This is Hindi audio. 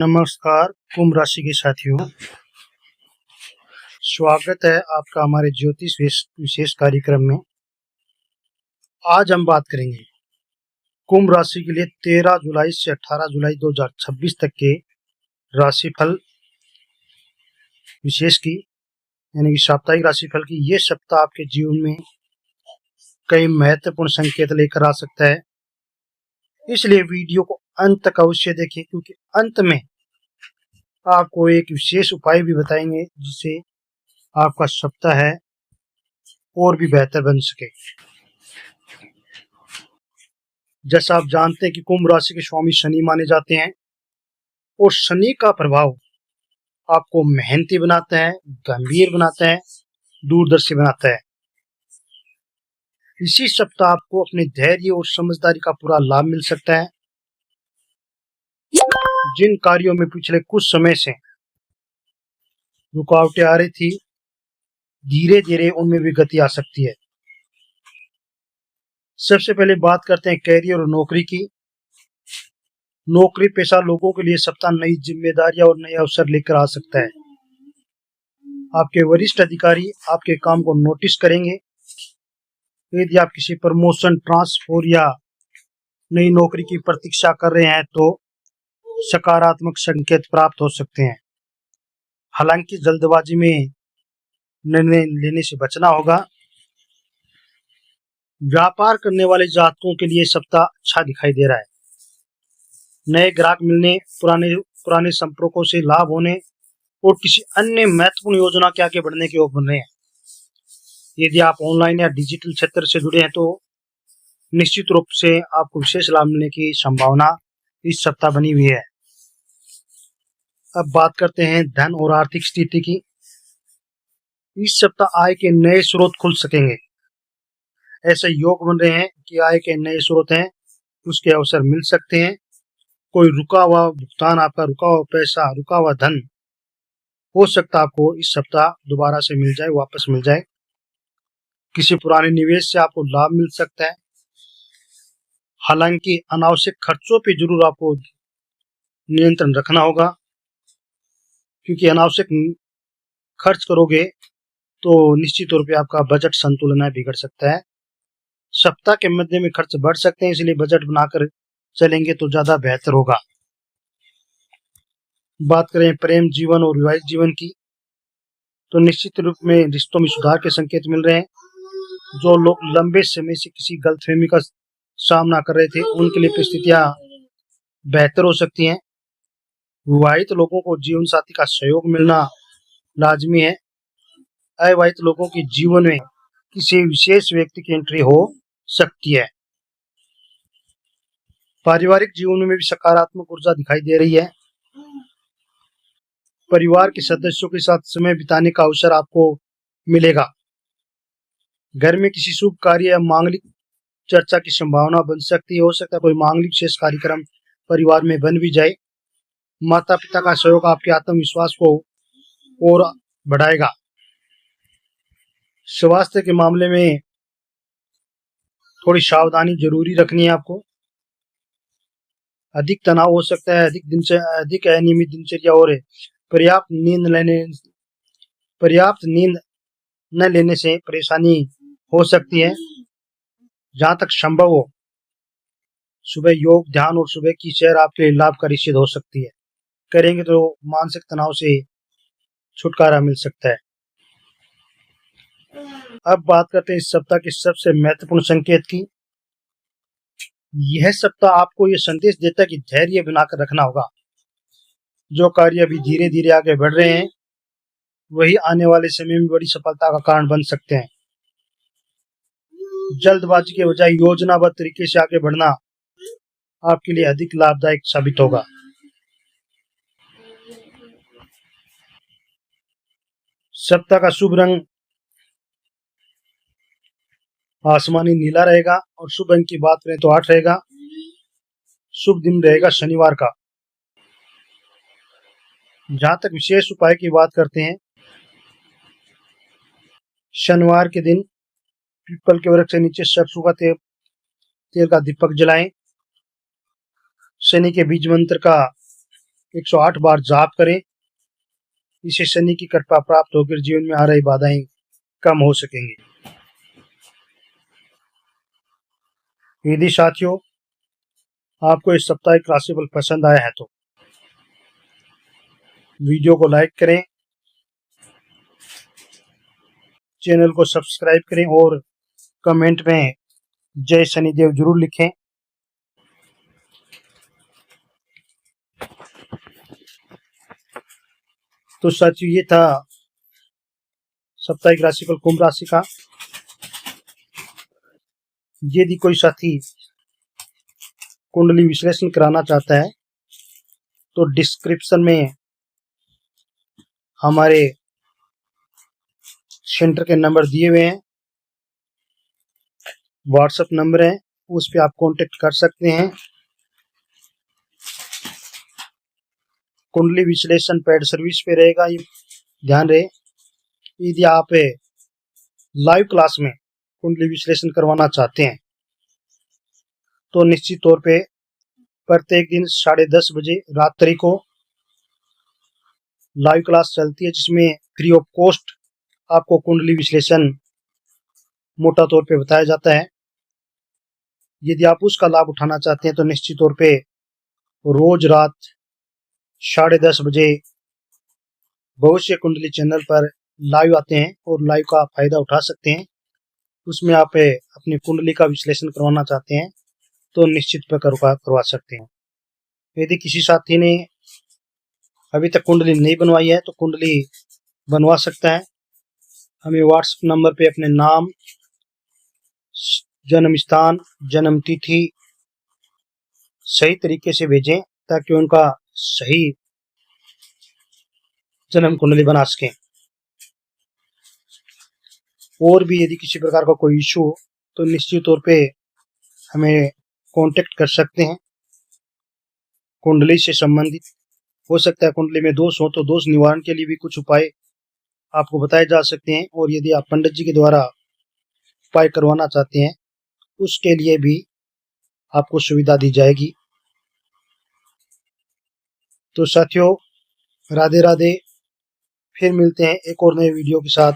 नमस्कार कुंभ राशि के साथियों, स्वागत है आपका हमारे ज्योतिष विशेष कार्यक्रम में। आज हम बात करेंगे कुंभ राशि के लिए 13 जुलाई से 18 जुलाई 2026 तक के राशिफल विशेष की, यानी कि साप्ताहिक राशिफल की। ये सप्ताह आपके जीवन में कई महत्वपूर्ण संकेत लेकर आ सकता है, इसलिए वीडियो को अंत तक अवश्य देखें, क्योंकि अंत में आपको एक विशेष उपाय भी बताएंगे जिससे आपका सप्ताह है और भी बेहतर बन सके। जैसा आप जानते हैं कि कुंभ राशि के स्वामी शनि माने जाते हैं और शनि का प्रभाव आपको मेहनती बनाता है, गंभीर बनाता है, दूरदर्शी बनाता है। इसी सप्ताह आपको अपने धैर्य और समझदारी का पूरा लाभ मिल सकता है। जिन कार्यों में पिछले कुछ समय से रुकावटें आ रही थी, धीरे धीरे उनमें भी गति आ सकती है। सबसे पहले बात करते हैं कैरियर और नौकरी की। नौकरी पेशा लोगों के लिए सप्ताह नई जिम्मेदारियां और नए अवसर लेकर आ सकता है। आपके वरिष्ठ अधिकारी आपके काम को नोटिस करेंगे। यदि आप किसी प्रमोशन, ट्रांसफर या नई नौकरी की प्रतीक्षा कर रहे हैं तो सकारात्मक संकेत प्राप्त हो सकते हैं। हालांकि जल्दबाजी में निर्णय लेने से बचना होगा। व्यापार करने वाले जातकों के लिए सप्ताह अच्छा दिखाई दे रहा है। नए ग्राहक मिलने, पुराने संपर्कों से लाभ होने और किसी अन्य महत्वपूर्ण योजना के आगे बढ़ने के योग बन रहे हैं। यदि आप ऑनलाइन या डिजिटल क्षेत्र से जुड़े हैं तो निश्चित रूप से आपको विशेष लाभ मिलने की संभावना इस सप्ताह बनी हुई है। अब बात करते हैं धन और आर्थिक स्थिति की। इस सप्ताह आय के नए स्रोत खुल सकेंगे। ऐसे योग बन रहे हैं कि आय के नए स्रोत हैं, उसके अवसर मिल सकते हैं। कोई रुका हुआ भुगतान, आपका रुका हुआ पैसा, रुका हुआ धन हो सकता है आपको इस सप्ताह दोबारा से मिल जाए, वापस मिल जाए। किसी पुराने निवेश से आपको लाभ मिल सकता है। हालांकि अनावश्यक खर्चों पे जरूर आपको नियंत्रण रखना होगा, क्योंकि अनावश्यक खर्च करोगे तो निश्चित तौर पे आपका बजट संतुलन बिगड़ सकता है। सप्ताह के मध्य में खर्च बढ़ सकते हैं, इसलिए बजट बनाकर चलेंगे तो ज्यादा बेहतर होगा। बात करें प्रेम जीवन और विवाहित जीवन की, तो निश्चित रूप में रिश्तों में सुधार के संकेत मिल रहे हैं। जो लोग लंबे समय से किसी गलतफहमी का सामना कर रहे थे, उनके लिए परिस्थितियां बेहतर हो सकती हैं। विवाहित लोगों को जीवन साथी का सहयोग मिलना लाजमी है। अविवाहित लोगों के जीवन में किसी विशेष व्यक्ति की एंट्री हो सकती है। पारिवारिक जीवन में भी सकारात्मक ऊर्जा दिखाई दे रही है। परिवार के सदस्यों के साथ समय बिताने का अवसर आपको मिलेगा। घर में किसी शुभ कार्य या मांगलिक चर्चा की संभावना बन सकती है। हो सकता है कोई मांगलिक विशेष कार्यक्रम परिवार में बन भी जाए। माता पिता का सहयोग आपके आत्मविश्वास को और बढ़ाएगा। स्वास्थ्य के मामले में थोड़ी सावधानी जरूरी रखनी है आपको। अधिक तनाव हो सकता है, अधिक अनियमित दिनचर्या और पर्याप्त नींद न लेने से परेशानी हो सकती है। जहां तक संभव हो, सुबह योग, ध्यान और सुबह की सैर आपके लिए लाभकारी सिद्ध हो सकती है। करेंगे तो मानसिक तनाव से छुटकारा मिल सकता है। अब बात करते हैं इस सप्ताह के सबसे महत्वपूर्ण संकेत की। यह सप्ताह आपको यह संदेश देता है कि धैर्य बनाकर रखना होगा। जो कार्य अभी धीरे धीरे आगे बढ़ रहे हैं, वही आने वाले समय में बड़ी सफलता का कारण बन सकते हैं। जल्दबाजी के बजाय योजनाबद्ध तरीके से आगे बढ़ना आपके लिए अधिक लाभदायक साबित होगा। सप्ताह का शुभ रंग आसमानी नीला रहेगा और शुभ अंक की बात करें तो 8 रहेगा। शुभ दिन रहेगा शनिवार का। जहां तक विशेष उपाय की बात करते हैं, शनिवार के दिन पीपल के वृक्ष से नीचे सरसों का तेल का दीपक जलाएं। शनि के बीज मंत्र का 108 बार जाप करें। इससे शनि की कृपा प्राप्त होकर जीवन में आ रही बाधाएं कम हो सकेंगी। यदि साथियों आपको इस साप्ताहिक राशिफल पसंद आया है तो वीडियो को लाइक करें, चैनल को सब्सक्राइब करें और कमेंट में जय शनिदेव जरूर लिखें। तो साथियों ये था साप्ताहिक राशिफल कुंभ राशि का। यदि कोई साथी कुंडली विश्लेषण कराना चाहता है तो डिस्क्रिप्शन में हमारे सेंटर के नंबर दिए हुए हैं, व्हाट्सएप नंबर है, उस पर आप कांटेक्ट कर सकते हैं। कुंडली विश्लेषण पेड सर्विस पे रहेगा, ये ध्यान रहे। यदि आप लाइव क्लास में कुंडली विश्लेषण करवाना चाहते हैं तो निश्चित तौर पे प्रत्येक दिन 10:30 बजे रात्रि को लाइव क्लास चलती है, जिसमें फ्री ऑफ कॉस्ट आपको कुंडली विश्लेषण मोटा तौर पे बताया जाता है। यदि आप उसका लाभ उठाना चाहते हैं तो निश्चित तौर पे रोज रात 10:30 बजे भविष्य कुंडली चैनल पर लाइव आते हैं और लाइव का फायदा उठा सकते हैं। उसमें आप अपनी कुंडली का विश्लेषण करवाना चाहते हैं तो निश्चित प्रकार करवा सकते हैं। यदि किसी साथी ने अभी तक कुंडली नहीं बनवाई है तो कुंडली बनवा सकता है। हमें व्हाट्सएप नंबर पे अपने नाम, जन्म स्थान, जन्म तिथि सही तरीके से भेजें ताकि उनका सही जन्म कुंडली बना सकें। और भी यदि किसी प्रकार का कोई इशू हो तो निश्चित तौर पे हमें कांटेक्ट कर सकते हैं। कुंडली से संबंधित हो सकता है कुंडली में दोष हो तो दोष निवारण के लिए भी कुछ उपाय आपको बताए जा सकते हैं। और यदि आप पंडित जी के द्वारा उपाय करवाना चाहते हैं उसके लिए भी आपको सुविधा दी जाएगी। तो साथियों राधे राधे, फिर मिलते हैं एक और नए वीडियो के साथ।